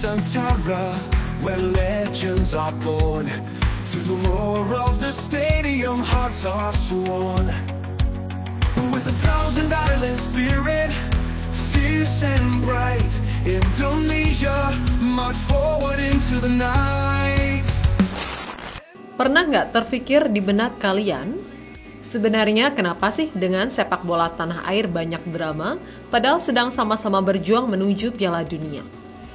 Nusantara, where legends are born. To the roar of the stadium, hearts are sworn. With 1,000 island spirit, fierce and bright, Indonesia march forward into the night. Pernah nggak terfikir di benak kalian, sebenarnya kenapa sih dengan sepak bola tanah air banyak drama, padahal sedang sama-sama berjuang menuju Piala Dunia?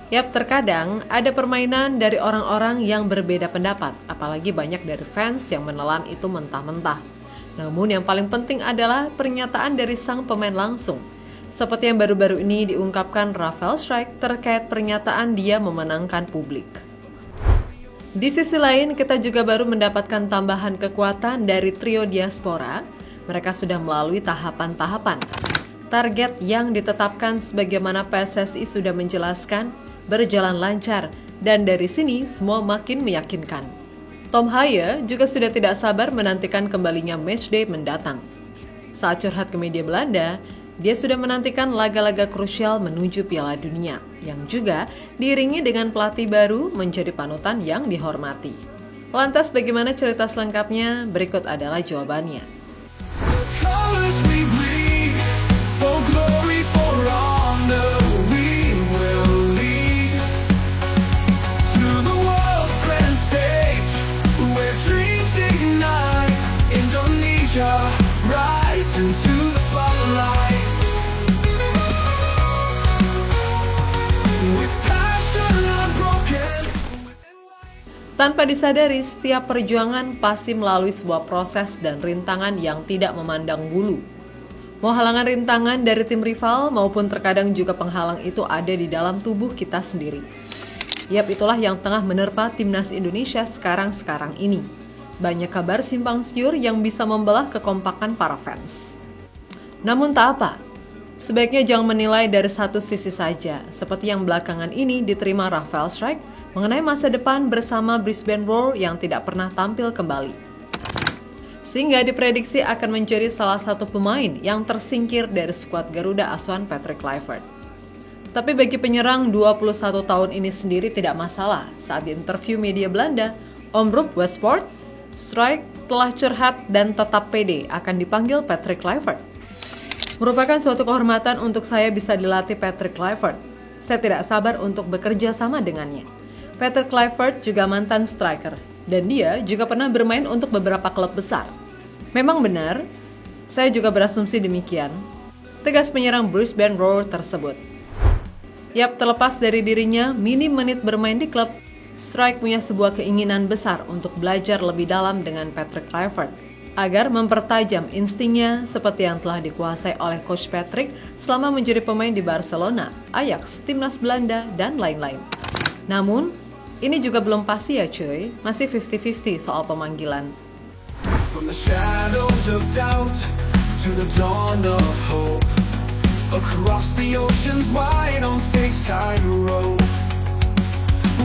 Yap, terkadang ada permainan dari orang-orang yang berbeda pendapat, apalagi banyak dari fans yang menelan itu mentah-mentah. Namun yang paling penting adalah pernyataan dari sang pemain langsung. Seperti yang baru-baru ini diungkapkan Rafael Strijk terkait pernyataan dia memenangkan publik. Di sisi lain, kita juga baru mendapatkan tambahan kekuatan dari trio diaspora. Mereka sudah melalui tahapan-tahapan. Target yang ditetapkan sebagaimana PSSI sudah menjelaskan, berjalan lancar, dan dari sini semua makin meyakinkan. Tom Haye juga sudah tidak sabar menantikan kembalinya matchday mendatang. Saat curhat ke media Belanda, dia sudah menantikan laga-laga krusial menuju Piala Dunia, yang juga diiringi dengan pelatih baru menjadi panutan yang dihormati. Lantas bagaimana cerita selengkapnya? Berikut adalah jawabannya. Tanpa disadari, setiap perjuangan pasti melalui sebuah proses dan rintangan yang tidak memandang bulu. Mau halangan rintangan dari tim rival maupun terkadang juga penghalang itu ada di dalam tubuh kita sendiri. Yap, itulah yang tengah menerpa timnas Indonesia sekarang ini. Banyak kabar simpang siur yang bisa membelah kekompakan para fans. Namun tak apa, sebaiknya jangan menilai dari satu sisi saja, seperti yang belakangan ini diterima Rafael Strijk mengenai masa depan bersama Brisbane Roar yang tidak pernah tampil kembali. Sehingga diprediksi akan menjadi salah satu pemain yang tersingkir dari skuad Garuda asuhan Patrick Kluivert. Tapi bagi penyerang 21 tahun ini sendiri tidak masalah. Saat di interview media Belanda, Omroep Westport, Strijk telah curhat dan tetap pede akan dipanggil Patrick Kluivert. Merupakan suatu kehormatan untuk saya bisa dilatih Patrick Kluivert. Saya tidak sabar untuk bekerja sama dengannya. Patrick Kluivert juga mantan striker, dan dia juga pernah bermain untuk beberapa klub besar. Memang benar, saya juga berasumsi demikian, tegas penyerang Brisbane Roar tersebut. Yap, terlepas dari dirinya minim menit bermain di klub, Strijk punya sebuah keinginan besar untuk belajar lebih dalam dengan Patrick Kluivert, agar mempertajam instingnya seperti yang telah dikuasai oleh Coach Patrick selama menjadi pemain di Barcelona, Ajax, Timnas Belanda, dan lain-lain. Namun, ini juga belum pasti ya cuy, masih 50-50 soal pemanggilan. From the shadows of doubt to the dawn of hope, across the oceans wide on Facetime Road,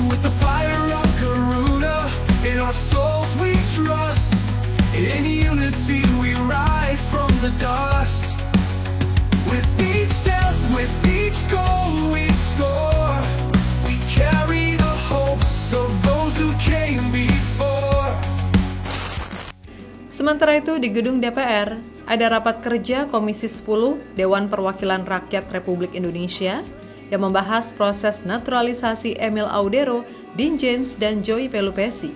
with the fire of Garuda in our souls we trust, in unity we rise from the dust, with each step, with each goal we score, we carry the hopes of those who came before. Sementara itu di gedung DPR, ada rapat kerja Komisi 10 Dewan Perwakilan Rakyat Republik Indonesia yang membahas proses naturalisasi Emil Audero, Dean James, dan Joey Pelupesi.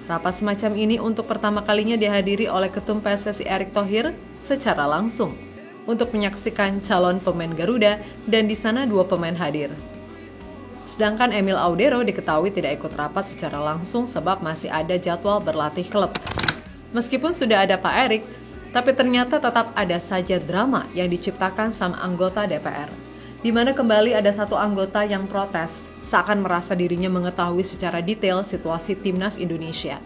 Rapat semacam ini untuk pertama kalinya dihadiri oleh Ketum PSSI Erick Thohir secara langsung untuk menyaksikan calon pemain Garuda, dan di sana 2 pemain hadir. Sedangkan Emil Audero diketahui tidak ikut rapat secara langsung sebab masih ada jadwal berlatih klub. Meskipun sudah ada Pak Erick, tapi ternyata tetap ada saja drama yang diciptakan sama anggota DPR, di mana kembali ada satu anggota yang protes, seakan merasa dirinya mengetahui secara detail situasi timnas Indonesia.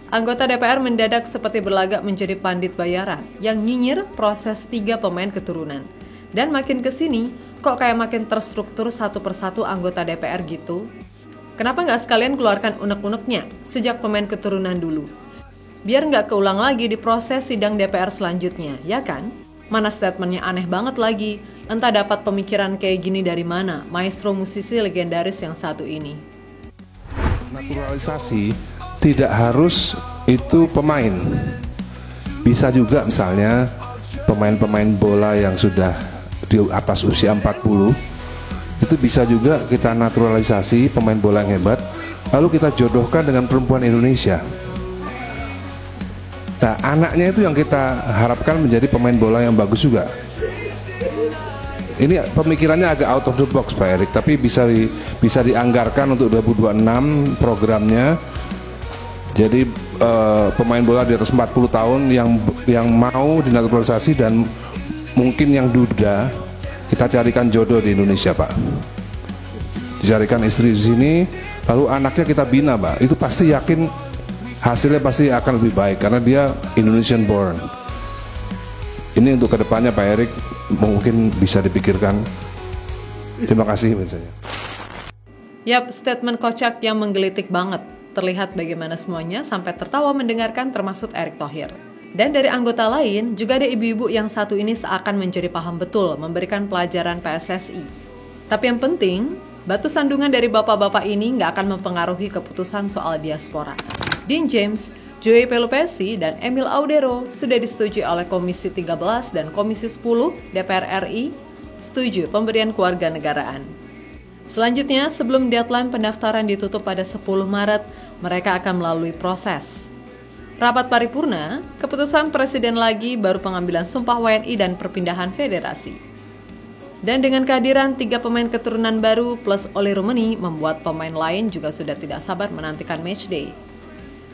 Anggota DPR mendadak seperti berlagak menjadi pandit bayaran yang nyinyir proses 3 pemain keturunan. Dan makin kesini, kok kayak makin terstruktur satu persatu anggota DPR gitu? Kenapa nggak sekalian keluarkan unek-uneknya sejak pemain keturunan dulu? Biar nggak keulang lagi di proses sidang DPR selanjutnya, ya kan? Mana statementnya aneh banget lagi. Entah dapat pemikiran kayak gini dari mana, maestro musisi legendaris yang satu ini. Naturalisasi tidak harus itu pemain. Bisa juga misalnya pemain-pemain bola yang sudah di atas usia 40, itu bisa juga kita naturalisasi pemain bola yang hebat, lalu kita jodohkan dengan perempuan Indonesia. Nah, anaknya itu yang kita harapkan menjadi pemain bola yang bagus juga. Ini pemikirannya agak out of the box Pak Erik, tapi bisa dianggarkan untuk 2026 programnya. Jadi pemain bola di atas 40 tahun yang mau dinaturalisasi dan mungkin yang duda, kita carikan jodoh di Indonesia Pak. Dicarikan istri di sini, lalu anaknya kita bina Pak. Itu pasti yakin hasilnya pasti akan lebih baik karena dia Indonesian born. Ini untuk kedepannya Pak Erik mungkin bisa dipikirkan. Terima kasih misalnya. Yap, statement kocak yang menggelitik banget. Terlihat bagaimana semuanya sampai tertawa mendengarkan termasuk Erick Thohir. Dan dari anggota lain, juga ada ibu-ibu yang satu ini seakan menjadi paham betul memberikan pelajaran PSSI. Tapi yang penting, batu sandungan dari bapak-bapak ini nggak akan mempengaruhi keputusan soal diaspora. Dean James, Joey Pelupesi, dan Emil Audero sudah disetujui oleh Komisi 13 dan Komisi 10 DPR RI setuju pemberian kewarganegaraan. Selanjutnya, sebelum deadline pendaftaran ditutup pada 10 Maret, mereka akan melalui proses rapat paripurna, keputusan presiden lagi, baru pengambilan sumpah WNI dan perpindahan federasi. Dan dengan kehadiran 3 pemain keturunan baru plus Oli Rumeni membuat pemain lain juga sudah tidak sabar menantikan matchday.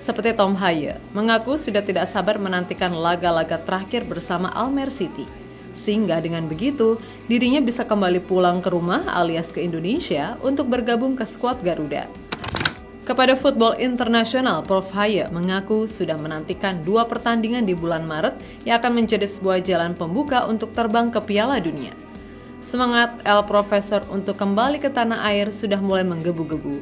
Seperti Tom Haye, mengaku sudah tidak sabar menantikan laga-laga terakhir bersama Almer City. Sehingga dengan begitu, dirinya bisa kembali pulang ke rumah alias ke Indonesia untuk bergabung ke skuad Garuda. Kepada Football International, Prof. Haye mengaku sudah menantikan 2 pertandingan di bulan Maret yang akan menjadi sebuah jalan pembuka untuk terbang ke Piala Dunia. Semangat El Profesor untuk kembali ke tanah air sudah mulai menggebu-gebu.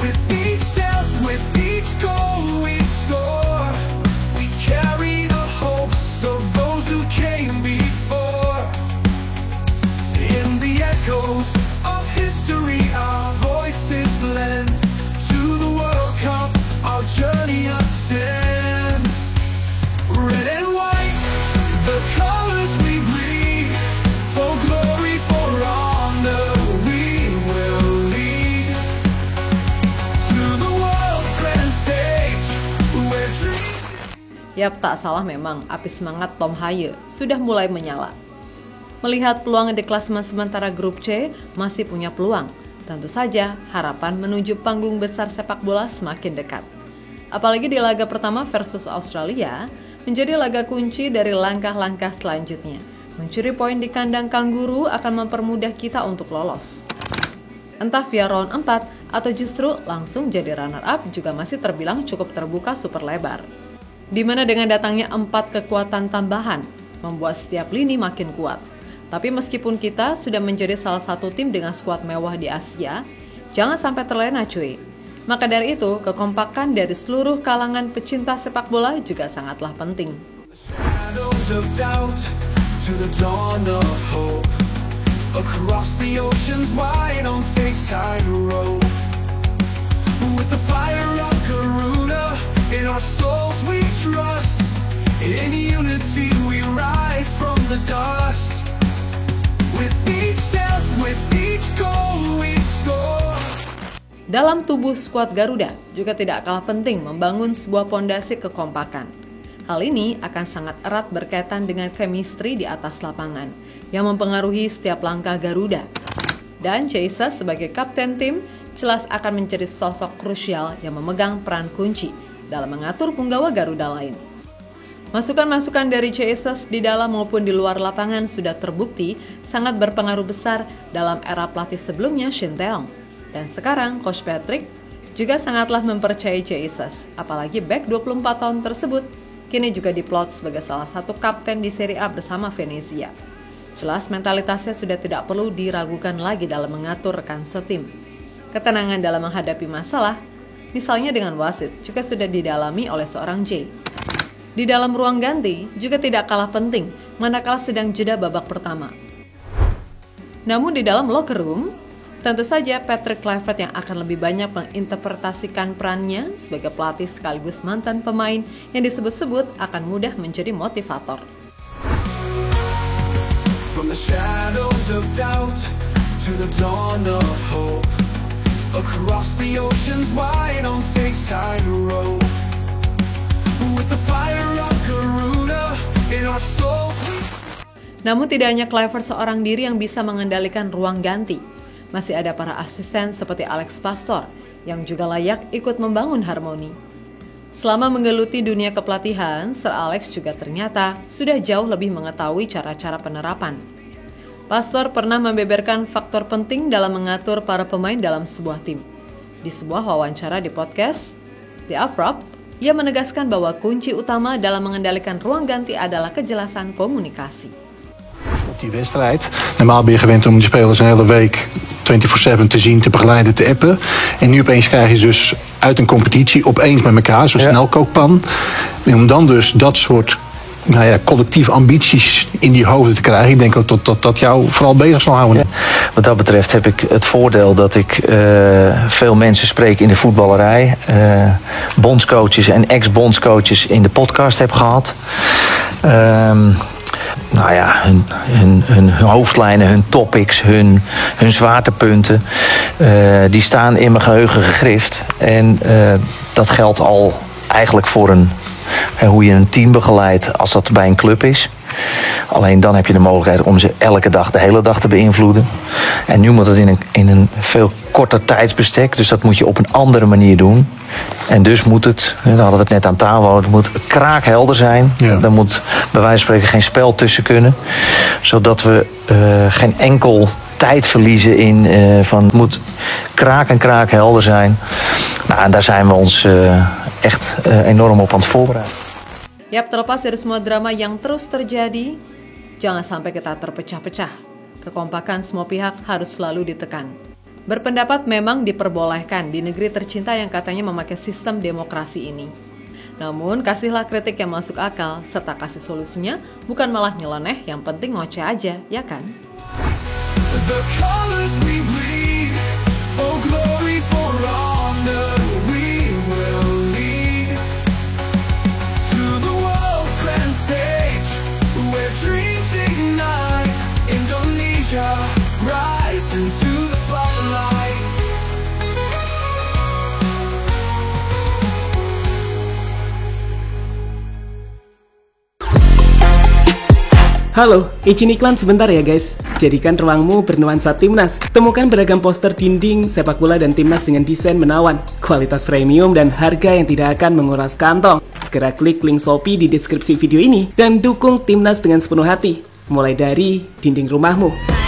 With each step, with each goal we score, we carry the hopes of those who came before. In the echoes of history, our voices blend. To the World Cup, our journey ascends. Red and white, the colors we bleed. For glory, for honor, we will lead. Yap, tak salah memang, api semangat Tom Haye sudah mulai menyala. Melihat peluang di klasemen sementara grup C masih punya peluang, tentu saja harapan menuju panggung besar sepak bola semakin dekat. Apalagi di laga pertama versus Australia, menjadi laga kunci dari langkah-langkah selanjutnya. Mencuri poin di kandang Kangguru akan mempermudah kita untuk lolos. Entah via round 4 atau justru langsung jadi runner-up juga masih terbilang cukup terbuka super lebar. Di mana dengan datangnya 4 kekuatan tambahan, membuat setiap lini makin kuat. Tapi meskipun kita sudah menjadi salah satu tim dengan skuad mewah di Asia, jangan sampai terlena cuy. Maka dari itu, kekompakan dari seluruh kalangan pecinta sepak bola juga sangatlah penting. Across the oceans wide on Facetime Road, with the fire of Garuda in our souls we trust. In unity we rise from the dust. With each step, with each goal we score. Dalam tubuh skuad Garuda juga tidak kalah penting membangun sebuah pondasi kekompakan. Hal ini akan sangat erat berkaitan dengan chemistry di atas lapangan yang mempengaruhi setiap langkah Garuda. Dan Caesa sebagai kapten tim jelas akan menjadi sosok krusial yang memegang peran kunci dalam mengatur punggawa Garuda lain. Masukan-masukan dari Caesa di dalam maupun di luar lapangan sudah terbukti sangat berpengaruh besar dalam era pelatih sebelumnya Shin Tae-yong. Dan sekarang Coach Patrick juga sangatlah mempercayai Caesa, apalagi back 24 tahun tersebut kini juga diplot sebagai salah satu kapten di Serie A bersama Venezia. Jelas mentalitasnya sudah tidak perlu diragukan lagi dalam mengatur rekan setim. Ketenangan dalam menghadapi masalah, misalnya dengan wasit, juga sudah didalami oleh seorang J. Di dalam ruang ganti juga tidak kalah penting manakala sedang jeda babak pertama. Namun di dalam locker room, tentu saja Patrick Kluivert yang akan lebih banyak menginterpretasikan perannya sebagai pelatih sekaligus mantan pemain yang disebut-sebut akan mudah menjadi motivator. From the shadows of doubt to the dawn of hope, across the oceans wide on Faith's tightrope, with the fire of Garuda in our souls. Namun tidak hanya Kluivert seorang diri yang bisa mengendalikan ruang ganti. Masih ada para asisten seperti Alex Pastoor yang juga layak ikut membangun harmoni. Selama menggeluti dunia kepelatihan, Sir Alex juga ternyata sudah jauh lebih mengetahui cara-cara penerapan. Pastoor pernah membeberkan faktor penting dalam mengatur para pemain dalam sebuah tim. Di sebuah wawancara di podcast The Afrop, ia menegaskan bahwa kunci utama dalam mengendalikan ruang ganti adalah kejelasan komunikasi. Die wedstrijd. Normaal ben je gewend om de spelers een hele week 24/7 te zien, te begeleiden, te appen. En nu opeens krijg je dus uit een competitie opeens met elkaar, zo'n snelkookpan. En om dan dus dat soort collectieve ambities in die hoofden te krijgen. Ik denk ook dat jou vooral bezig zal houden. Ja, wat dat betreft heb ik het voordeel dat ik veel mensen spreek in de voetballerij. Bondscoaches en ex-bondscoaches in de podcast heb gehad. Hun hoofdlijnen, hun topics, hun zwaartepunten, die staan in mijn geheugen gegrift. En dat geldt al eigenlijk voor hoe je een team begeleidt als dat bij een club is. Alleen dan heb je de mogelijkheid om ze elke dag, de hele dag te beïnvloeden. En nu moet het in een veel korter tijdsbestek, dus dat moet je op een andere manier doen. En dus moet het, daar hadden we het net aan tafel, het moet kraakhelder zijn. Ja. Er moet bij wijze van spreken geen spel tussen kunnen. Zodat we geen enkel tijd verliezen in het moet kraakhelder zijn. Nou, en daar zijn we ons echt enorm op aan het voorbereiden. Yap, terlepas dari semua drama yang terus terjadi, jangan sampai kita terpecah-pecah. Kekompakan semua pihak harus selalu ditekan. Berpendapat memang diperbolehkan di negeri tercinta yang katanya memakai sistem demokrasi ini. Namun, kasihlah kritik yang masuk akal, serta kasih solusinya, bukan malah nyeleneh, yang penting ngoceh aja, ya kan? The colors we bleed, for glory, for honor, we will lead to the world's grand stage, where dreams ignite. Indonesia, rise into the spotlight. Halo, izin iklan sebentar ya guys. Jadikan ruangmu bernuansa Timnas. Temukan beragam poster dinding, sepak bola dan Timnas dengan desain menawan, kualitas premium dan harga yang tidak akan menguras kantong. Segera klik link Shopee di deskripsi video ini dan dukung Timnas dengan sepenuh hati. Mulai dari dinding rumahmu.